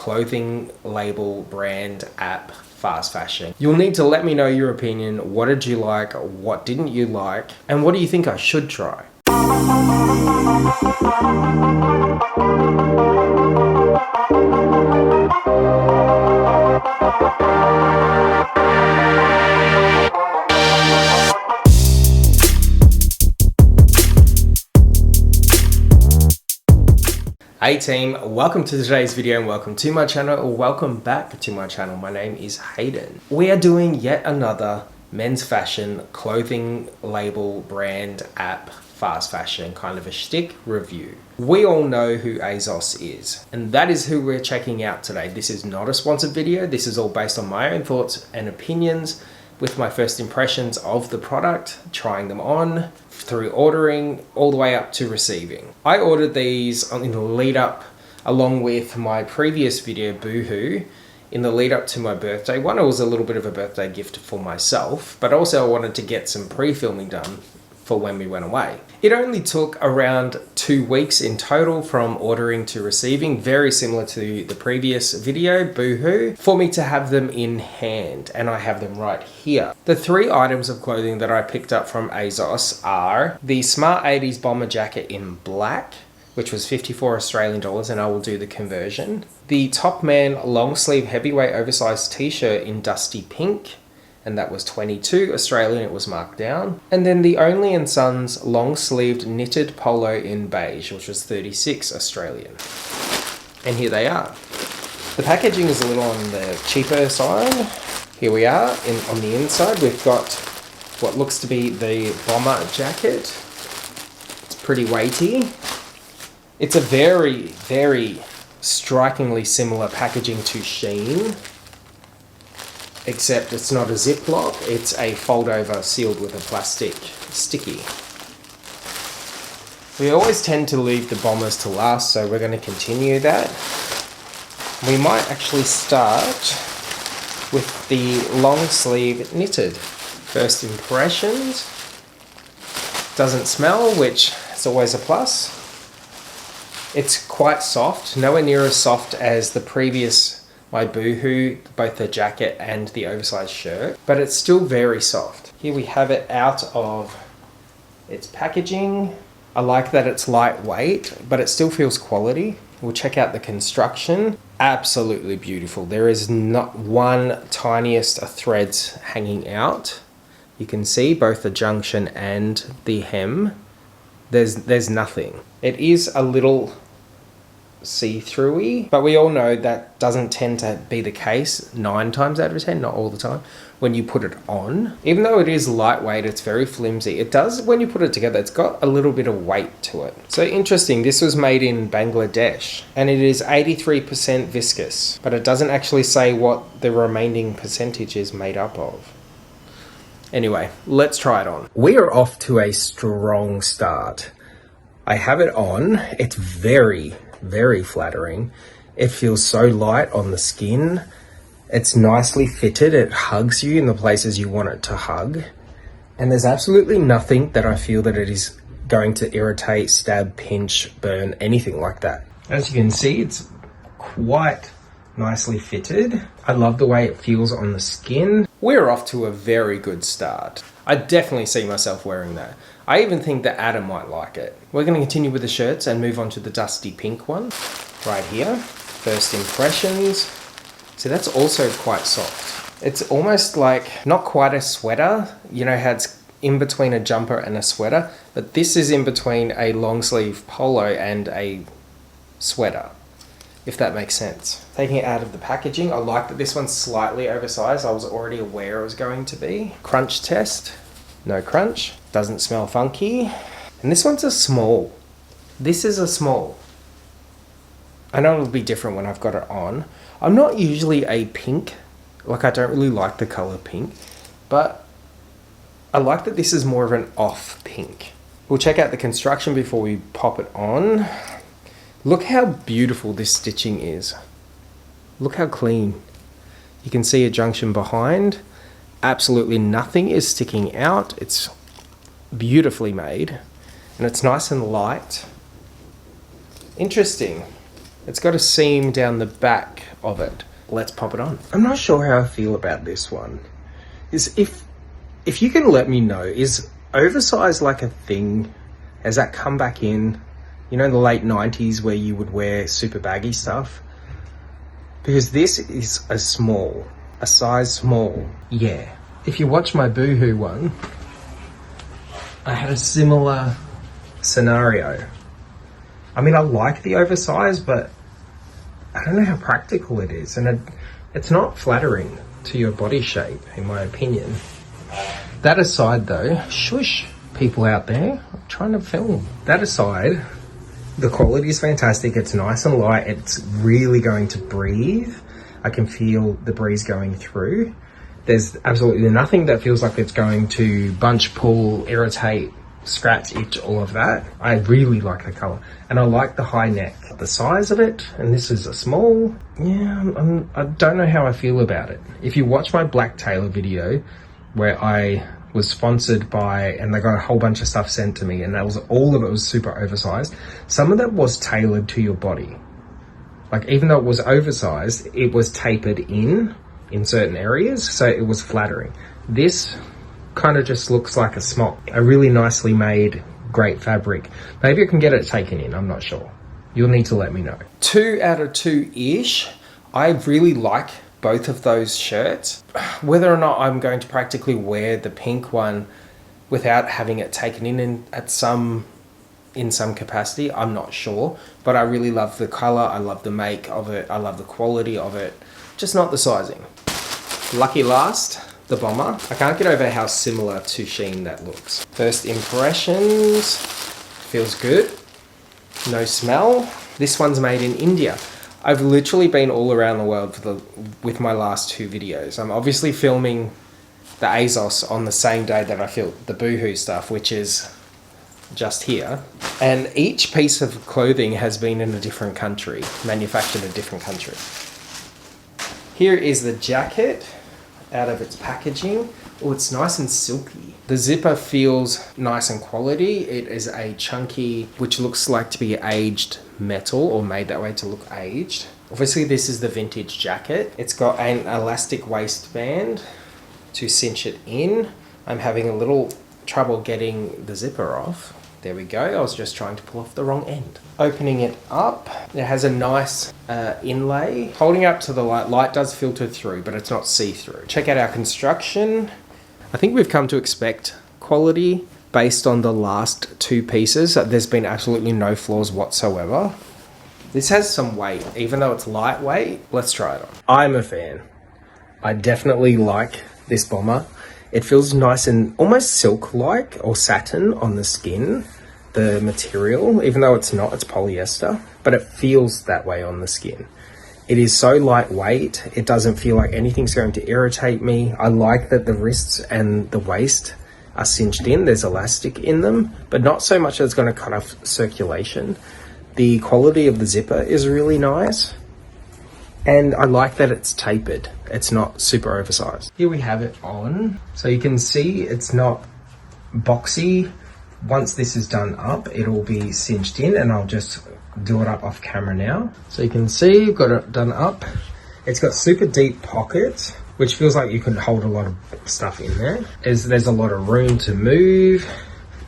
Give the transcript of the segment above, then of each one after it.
clothing label brand app fast fashion. You'll need to let me know your opinion. What did you like? What didn't you like? And what do you think I should try? Hey team, welcome to today's video and welcome to my channel, or welcome back to my channel. My name is Hayden. We are doing yet another men's fashion clothing label brand app fast fashion kind of a shtick review. We all know who ASOS is, and that is who we're checking out today. This is not a sponsored video. This is all based on my own thoughts and opinions with my first impressions of the product, trying them on, through ordering, all the way up to receiving. I ordered these in the lead up, along with my previous video, Boohoo, in the lead up to my birthday. One, it was a little bit of a birthday gift for myself, but also I wanted to get some pre-filming done for when we went away. It only took around 2 weeks in total from ordering to receiving, very similar to the previous video, Boohoo, for me to have them in hand, and I have them right here. The 3 items of clothing that I picked up from ASOS are the Smart 80s bomber jacket in black, which was 54 Australian dollars, and I will do the conversion. The Top Man long sleeve heavyweight oversized t-shirt in dusty pink, and that was 22 Australian, it was marked down. And then the Only & Sons long sleeved knitted polo in beige, which was 36 Australian. And here they are. The packaging is a little on the cheaper side. Here we are, on the inside we've got what looks to be the bomber jacket. It's pretty weighty. It's a very, very strikingly similar packaging to Shein, except it's not a Ziploc, it's a fold over sealed with a plastic sticky. We always tend to leave the bombers to last, so we're going to continue that. We might actually start with the long sleeve knitted. First impressions, doesn't smell, which is always a plus. It's quite soft, nowhere near as soft as the previous my Boohoo, both the jacket and the oversized shirt, but it's still very soft. Here we have it out of its packaging. I like that it's lightweight, but it still feels quality. We'll check out the construction. Absolutely beautiful. There is not one tiniest of threads hanging out. You can see both the junction and the hem. There's nothing. It is a little see-through-y, but we all know that doesn't tend to be the case 9 times out of 10, not all the time, when you put it on. Even though it is lightweight, it's very flimsy. It does, when you put it together, it's got a little bit of weight to it. So interesting, this was made in Bangladesh, and it is 83% viscose, but it doesn't actually say what the remaining percentage is made up of. Anyway, let's try it on. We are off to a strong start. I have it on. It's very flattering. It feels so light on the skin. It's nicely fitted. It hugs you in the places you want it to hug. And there's absolutely nothing that I feel that it is going to irritate, stab, pinch, burn, anything like that. As you can see, it's quite nicely fitted. I love the way it feels on the skin. We're off to a very good start. I definitely see myself wearing that. I even think that Adam might like it. We're going to continue with the shirts and move on to the dusty pink one right here. First impressions. So that's also quite soft. It's almost like not quite a sweater. You know how it's in between a jumper and a sweater, but this is in between a long sleeve polo and a sweater, if that makes sense. Taking it out of the packaging, I like that this one's slightly oversized. I was already aware it was going to be. Crunch test, no crunch. Doesn't smell funky. And this one's a small. This is a small. I know it'll be different when I've got it on. I'm not usually a pink, like I don't really like the color pink, but I like that this is more of an off pink. We'll check out the construction before we pop it on. Look how beautiful this stitching is. Look how clean. You can see a junction behind. Absolutely nothing is sticking out. It's beautifully made and it's nice and light. Interesting. It's got a seam down the back of it. Let's pop it on. I'm not sure how I feel about this one. If you can let me know, is oversized like a thing? Has that come back in? You know, in the late 90s where you would wear super baggy stuff? Because this is a size small. Yeah. If you watch my Boohoo one, I had a similar scenario. I mean, I like the oversized, but I don't know how practical it is. And it's not flattering to your body shape, in my opinion. That aside though, shush, people out there, I'm trying to film. That aside, the quality is fantastic. It's nice and light. It's really going to breathe. I can feel the breeze going through. There's absolutely nothing that feels like it's going to bunch, pull, irritate, scratch, itch, all of that. I really like the color, and I like the high neck, the size of it. And this is a small. Yeah, I don't know how I feel about it. If you watch my Black Tailor video where I was sponsored by, and they got a whole bunch of stuff sent to me, and that was all of it was super oversized. Some of that was tailored to your body. Like, even though it was oversized, it was tapered in certain areas, so it was flattering. This kind of just looks like a smock. A really nicely made, great fabric. Maybe I can get it taken in, I'm not sure. You'll need to let me know. 2 out of 2-ish. I really like both of those shirts. Whether or not I'm going to practically wear the pink one without having it taken in some capacity, I'm not sure. But I really love the color, I love the make of it, I love the quality of it, just not the sizing. Lucky last, the bomber. I can't get over how similar to Shein that looks. First impressions, feels good. No smell. This one's made in India. I've literally been all around the world with my last 2 videos. I'm obviously filming the ASOS on the same day that I filmed the Boohoo stuff, which is just here. And each piece of clothing has been in a different country, manufactured in a different country. Here is the jacket out of its packaging. Oh, it's nice and silky. The zipper feels nice and quality. It is a chunky, which looks like to be aged metal, or made that way to look aged. Obviously this is the vintage jacket. It's got an elastic waistband to cinch it in. I'm having a little trouble getting the zipper off. There we go. I was just trying to pull off the wrong end. Opening it up, it has a nice inlay. Holding it up to the light, light does filter through, but it's not see-through. Check out our construction. I think we've come to expect quality based on the last 2 pieces. There's been absolutely no flaws whatsoever. This has some weight, even though it's lightweight. Let's try it on. I'm a fan. I definitely like this bomber. It feels nice and almost silk-like, or satin on the skin, the material, even though it's not, it's polyester, but it feels that way on the skin. It is so lightweight, it doesn't feel like anything's going to irritate me. I like that the wrists and the waist are cinched in, there's elastic in them, but not so much that it's going to cut off circulation. The quality of the zipper is really nice. And I like that it's tapered. It's not super oversized. Here we have it on. So you can see it's not boxy. Once this is done up, it'll be cinched in, and I'll just do it up off camera now. So you can see you've got it done up. It's got super deep pockets, which feels like you can hold a lot of stuff in there. There's a lot of room to move.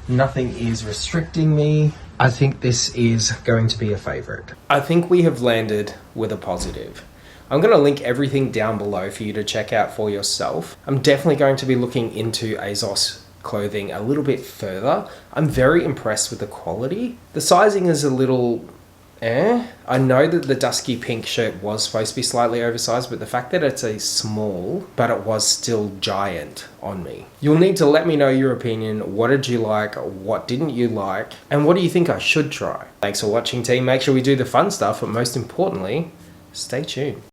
Nothing is restricting me. I think this is going to be a favorite. I think we have landed with a positive. I'm going to link everything down below for you to check out for yourself. I'm definitely going to be looking into ASOS clothing a little bit further. I'm very impressed with the quality. The sizing is a little I know that the dusky pink shirt was supposed to be slightly oversized, but the fact that it's a small, but it was still giant on me. You'll need to let me know your opinion. What did you like? What didn't you like? And what do you think I should try? Thanks for watching, team. Make sure we do the fun stuff, but most importantly, stay tuned.